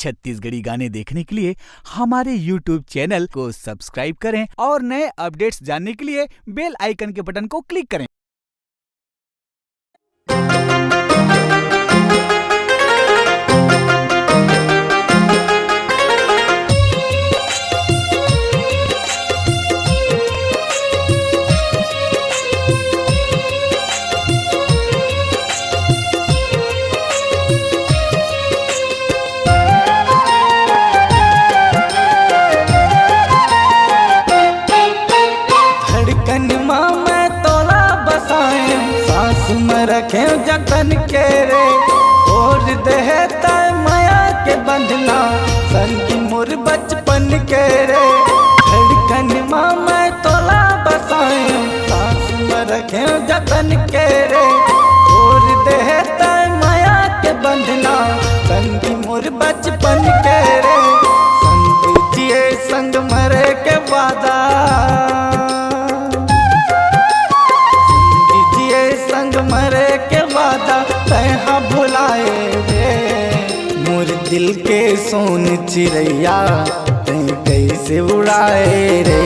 छत्तीसगढ़ी गाने देखने के लिए हमारे YouTube चैनल को सब्सक्राइब करें और नए अपडेट्स जानने के लिए बेल आइकन के बटन को क्लिक करें। रखे जतन के रे और देहता माया के बंधना संगी मोर बचपन के रे धड़कन माँ मैं तोला बसाए सांस में रखे जतन के रे और देहता माया के बंधना संगी मोर बचपन के रे संग जिए संग मरे के वादा मरे के वादा तैहा भुलाए रे मोर दिल के सोन चिड़ैया तैं कैसे उड़ाए रे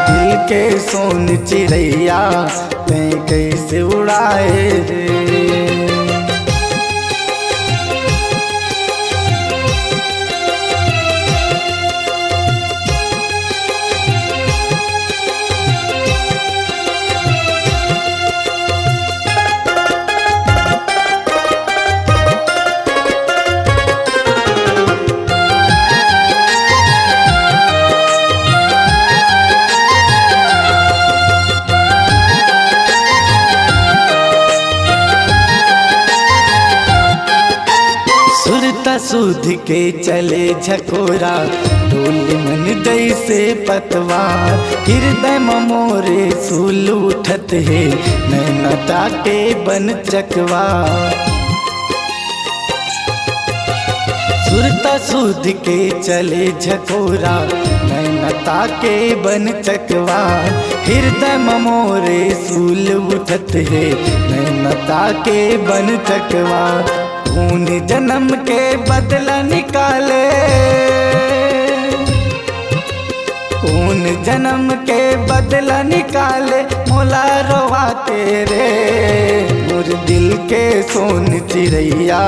दिल के सोन चिड़ैया तैं कैसे उड़ाए रे। सूद के चले झकोरा डोली मन जैसे पतवार हृदय मोरे सूल उठत है नैना टाटे बन चकवा सुरता सूद के चले झकोरा नैना ताके बन चकवा हृदय मोरे सूल उठत है नैना ताके बन चकवा खून जन्म के बदला निकाले खून जन्म के बदला निकाले मोला रोवा तेरे मोर दिल के सोन चिड़ैया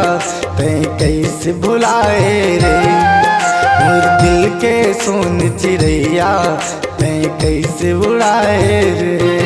तैं कैसे भुलाए रे मोर दिल के सोन चिड़ैया तैं कैसे उड़ाए रे।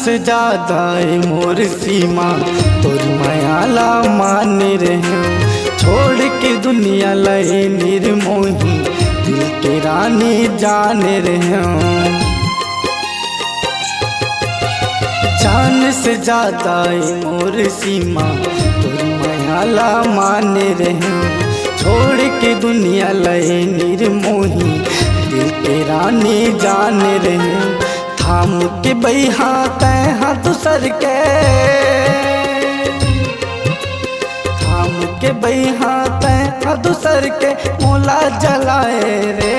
से ज्यादा मोर सीमा तोर मायाला मान रहे छोड़ के दुनिया लए निर्मोही दिल के रानी जान रहे जान से ज्यादा मोर सीमा तोर मायाला मान रहे छोड़ के दुनिया लए निर्मोही दिल के रानी जान रहे थाम के बैहा तैहा दूसर के थाम के बैहा तैहा दूसर के मोला जलाए रे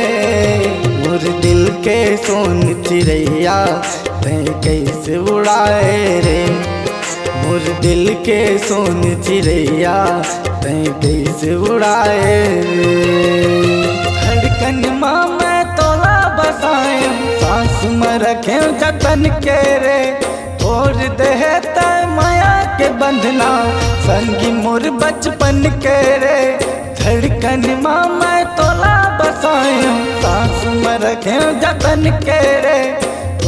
मोर दिल के सोन चिड़ैया तैं कैसे उड़ाए रे मोर दिल के सोन चिड़ैया तैं कैसे उड़ाए रे धड़कन माँ मैं तोला बसाए सांस में रखे जतन के रे और देहता माया के बंधना संगी मोर बचपन के रे धड़कन माँ मैं तोला बसाए सांस में रखे जतन के रे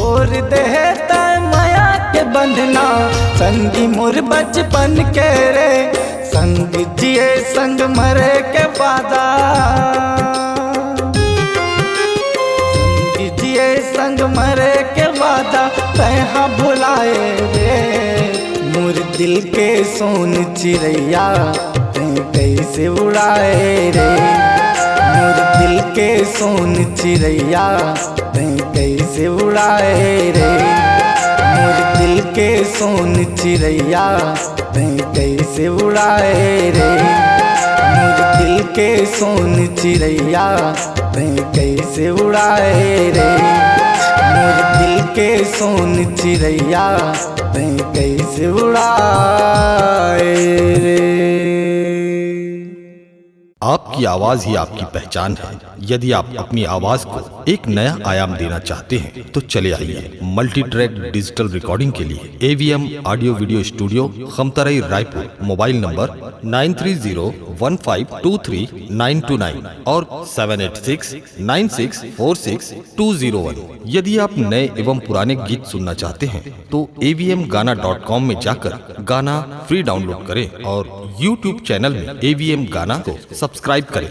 और देहता माया के बंधना संगी मोर बचपन के रे संग जिए संग मरे के वादा संग मरे के वादा तैहा भुलाए रे मोर दिल के सोन चिड़ैया तैं कैसे उड़ाए रे। मोर दिल के सोन चिड़ैया तैं कैसे उड़ाए रे। मोर दिल के सोन चिड़ैया तैं कैसे उड़ाए रे। मोर दिल के सोन चिड़ैया तैं कैसे उड़ाए रे। मोर दिल के सोन चिड़ैया तैं कैसे उड़ाए रे। आपकी आवाज ही आपकी पहचान है। यदि आप अपनी आवाज को एक नया आयाम देना चाहते हैं तो चले आइए मल्टी ट्रैक डिजिटल रिकॉर्डिंग के लिए AVM audio video studio Khamtarai Raipur. Mobile number 9301523929 और 7869646201। यदि आप नए एवं पुराने गीत सुनना चाहते हैं तो avmgana.com में जाकर गाना फ्री डाउनलोड करें और YouTube चैनल में AVM गाना को सब्सक्राइब करें।